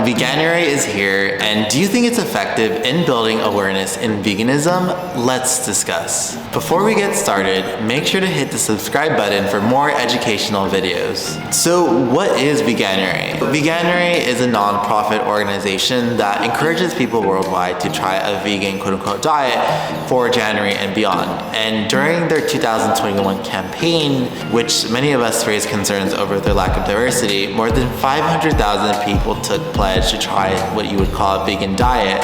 Veganuary is here, and do you think it's effective in building awareness in veganism? Let's discuss. Before we get started, make sure to hit the subscribe button for more educational videos. So what is Veganuary? Veganuary is a non-profit organization that encourages people worldwide to try a vegan quote-unquote diet for January and beyond. And during their 2021 campaign, which many of us raised concerns over their lack of diversity, more than 500,000 people took pledge to try what you would call a vegan diet.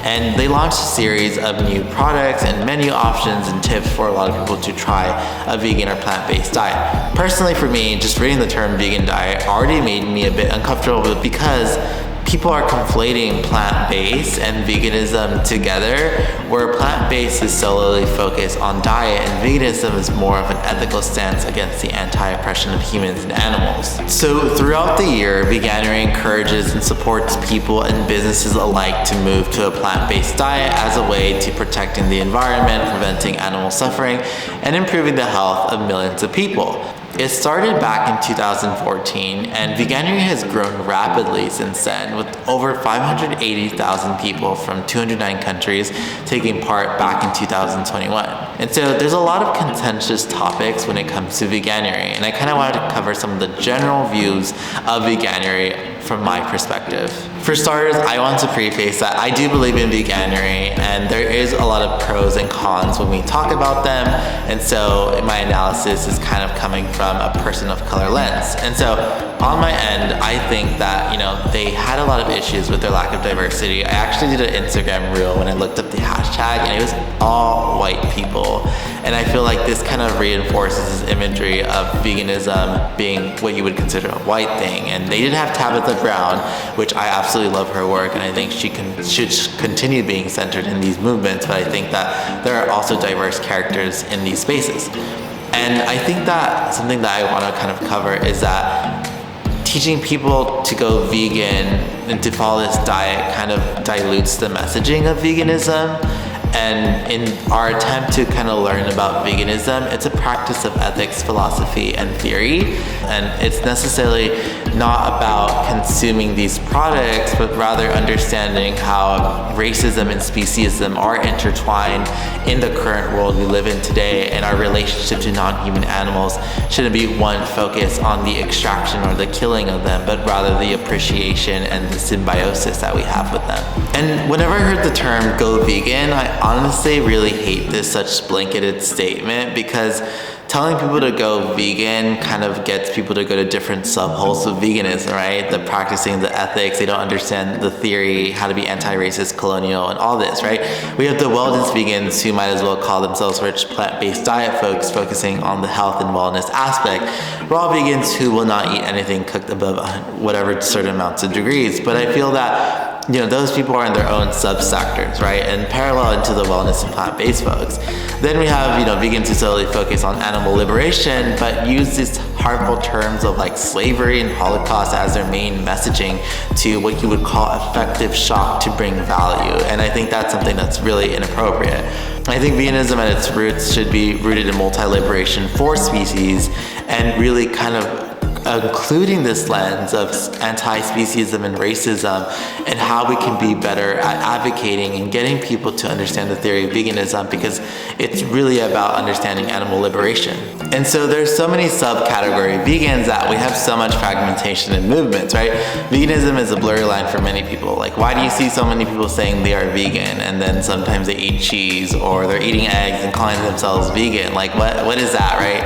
And they launched a series of new products and menu options and tips for a lot of people to try a vegan or plant-based diet. Personally for me, just reading the term vegan diet already made me a bit uncomfortable because people are conflating plant-based and veganism together, where plant-based is solely focused on diet and veganism is more of an ethical stance against the anti-oppression of humans and animals. So throughout the year, Veganuary encourages and supports people and businesses alike to move to a plant-based diet as a way to protecting the environment, preventing animal suffering, and improving the health of millions of people. It started back in 2014, and Veganuary has grown rapidly since then, with over 580,000 people from 209 countries taking part back in 2021. And so there's a lot of contentious topics when it comes to Veganuary, and I kind of wanted to cover some of the general views of Veganuary from my perspective. For starters, I want to preface that I do believe in Veganuary, and there is a lot of pros and cons when we talk about them, and so my analysis is kind of coming from a person of color lens. And so on my end, I think that, they had a lot of issues with their lack of diversity. I actually did an Instagram reel when I looked up the hashtag, and it was all white people. And I feel like this kind of reinforces this imagery of veganism being what you would consider a white thing. And they did have Tabitha Brown, which I absolutely love her work, and I think she should continue being centered in these movements, but I think that there are also diverse characters in these spaces. And I think that something that I want to kind of cover is that teaching people to go vegan and to follow this diet kind of dilutes the messaging of veganism. And in our attempt to kind of learn about veganism, it's a practice of ethics, philosophy, and theory. And it's necessarily not about consuming these products, but rather understanding how racism and speciesism are intertwined in the current world we live in today, and our relationship to non-human animals shouldn't be one focus on the extraction or the killing of them, but rather the appreciation and the symbiosis that we have with them. And whenever I heard the term go vegan, I honestly really hate this such blanketed statement, because telling people to go vegan kind of gets people to go to different subholes of veganism, right? The practicing the ethics, they don't understand the theory, how to be anti-racist, colonial, and all this, right? We have the wellness vegans who might as well call themselves rich plant-based diet folks, focusing on the health and wellness aspect. Raw vegans who will not eat anything cooked above whatever certain amounts of degrees. But I feel that those people are in their own subsectors, right? And parallel into the wellness and plant-based folks. Then we have, vegans who solely focus on animal liberation, but use these harmful terms of like slavery and Holocaust as their main messaging to what you would call effective shock to bring value. And I think that's something that's really inappropriate. I think veganism at its roots should be rooted in multi-liberation for species, and really kind of including this lens of anti-speciesism and racism, and how we can be better at advocating and getting people to understand the theory of veganism, because it's really about understanding animal liberation. And so there's so many subcategory vegans that we have so much fragmentation in movements, right? Veganism is a blurry line for many people. Like, why do you see so many people saying they are vegan, and then sometimes they eat cheese, or they're eating eggs and calling themselves vegan? Like, what is that, right?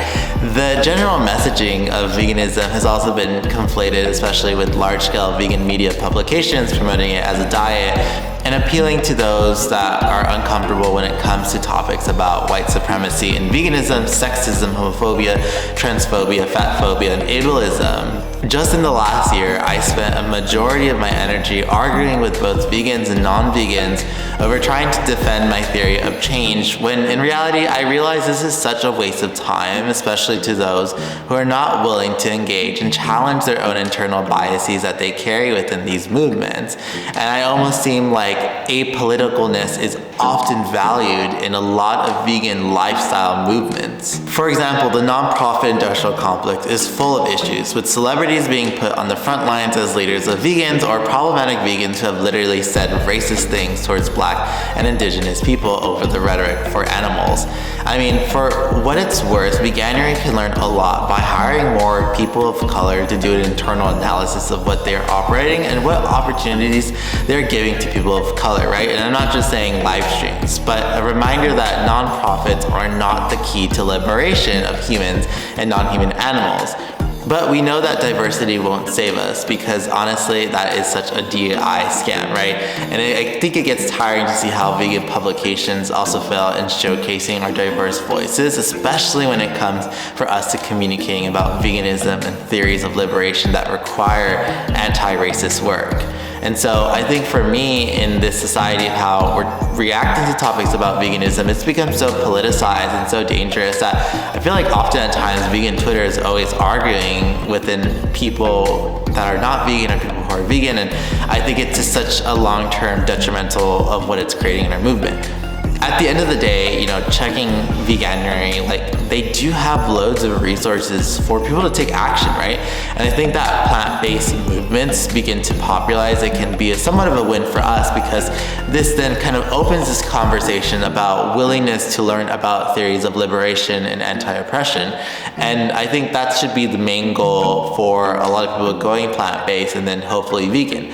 The general messaging of veganism has also been conflated, especially with large-scale vegan media publications promoting it as a diet, and appealing to those that are uncomfortable when it comes to topics about white supremacy and veganism, sexism, homophobia, transphobia, fatphobia, and ableism. Just in the last year, I spent a majority of my energy arguing with both vegans and non-vegans over trying to defend my theory of change, when in reality, I realize this is such a waste of time, especially to those who are not willing to engage and challenge their own internal biases that they carry within these movements. And I almost seem like apoliticalness is often valued in a lot of vegan lifestyle movements. For example, the nonprofit industrial complex is full of issues, with celebrities celebrities being put on the front lines as leaders of vegans or problematic vegans who have literally said racist things towards Black and Indigenous people over the rhetoric for animals. I mean, for what it's worth, Veganuary can learn a lot by hiring more people of color to do an internal analysis of what they're operating and what opportunities they're giving to people of color, right? And I'm not just saying live streams, but a reminder that nonprofits are not the key to liberation of humans and non-human animals. But we know that diversity won't save us, because honestly, that is such a DEI scam, right? And I think it gets tiring to see how vegan publications also fail in showcasing our diverse voices, especially when it comes for us to communicating about veganism and theories of liberation that require anti-racist work. And so I think for me, in this society of how we're reacting to topics about veganism, it's become so politicized and so dangerous that I feel like often at times vegan Twitter is always arguing within people that are not vegan or people who are vegan, and I think it's just such a long-term detrimental of what it's creating in our movement. At the end of the day, checking Veganuary, they do have loads of resources for people to take action, right? And I think that plant-based movements begin to popularize. It can be somewhat of a win for us, because this then kind of opens this conversation about willingness to learn about theories of liberation and anti-oppression. And I think that should be the main goal for a lot of people going plant-based and then hopefully vegan.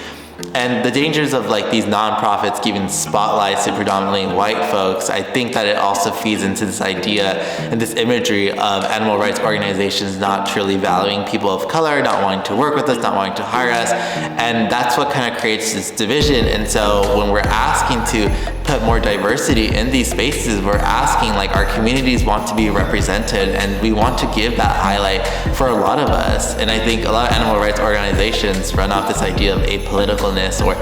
And the dangers of these nonprofits giving spotlights to predominantly white folks, I think that it also feeds into this idea and this imagery of animal rights organizations not truly valuing people of color, not wanting to work with us, not wanting to hire us. And that's what kind of creates this division. And so when we're asking to put more diversity in these spaces, we're asking, our communities want to be represented, and we want to give that highlight for a lot of us. And I think a lot of animal rights organizations run off this idea of apoliticalness, or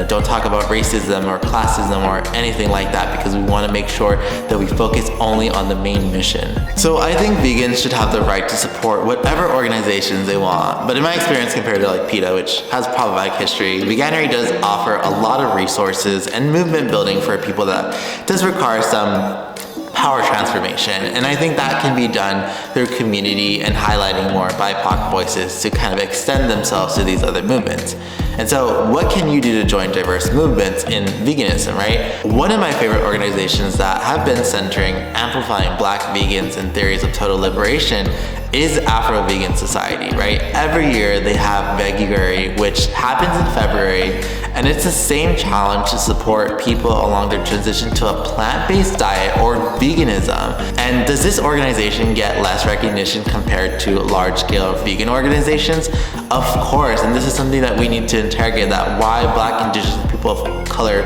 don't talk about racism or classism or anything like that, because we want to make sure that we focus only on the main mission. So I think vegans should have the right to support whatever organizations they want. But in my experience, compared to PETA, which has problematic history, Veganuary does offer a lot of resources and movement building for people that does require some power transformation. And I think that can be done through community and highlighting more BIPOC voices to kind of extend themselves to these other movements. And so what can you do to join diverse movements in veganism, right? One of my favorite organizations that have been centering amplifying Black vegans and theories of total liberation is Afro-Vegan Society, right? Every year they have Veganuary, which happens in February, and it's the same challenge to support people along their transition to a plant-based diet or veganism. And does this organization get less recognition compared to large-scale vegan organizations? Of course, and this is something that we need to interrogate, that why Black, Indigenous people of color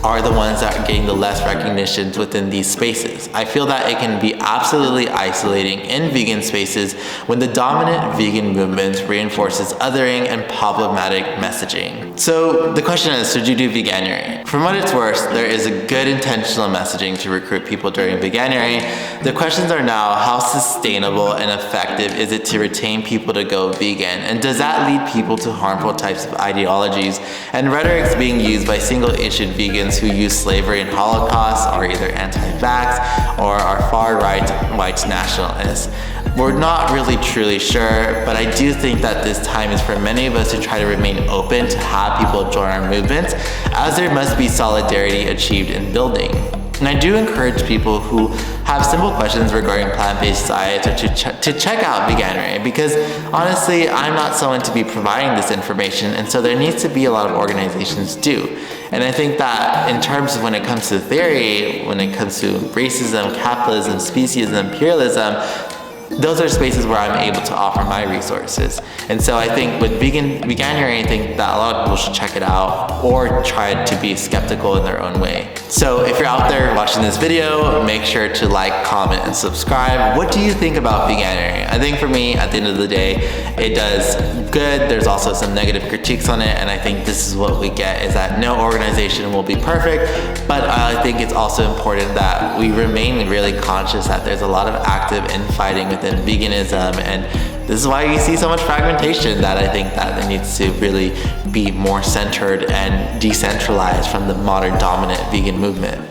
are the ones that are getting the less recognition within these spaces. I feel that it can be absolutely isolating in vegan spaces when the dominant vegan movement reinforces othering and problematic messaging. So the question is, should you do Veganuary? From what it's worth, there is a good intentional messaging to recruit people during Veganuary. The questions are now, how sustainable and effective is it to retain people to go vegan? And does that lead people to harmful types of ideologies and rhetorics being used by single-issued vegans who use slavery and Holocaust, are either anti-vax or are far-right white nationalists? We're not really truly sure, but I do think that this time is for many of us to try to remain open to have people join our movements, as there must be solidarity achieved in building. And I do encourage people who have simple questions regarding plant-based diets to check out Veganuary, because honestly, I'm not someone to be providing this information, and so there needs to be a lot of organizations do. And I think that in terms of when it comes to theory, when it comes to racism, capitalism, speciesism, imperialism, those are spaces where I'm able to offer my resources. And so I think with Veganuary, I think that a lot of people should check it out or try to be skeptical in their own way. So if you're out there watching this video, make sure to like, comment, and subscribe. What do you think about Veganuary? I think for me, at the end of the day, it does good. There's also some negative critiques on it, and I think this is what we get, is that no organization will be perfect, but I think it's also important that we remain really conscious that there's a lot of active infighting within veganism, and this is why you see so much fragmentation, that I think that it needs to really be more centered and decentralized from the modern dominant vegan movement.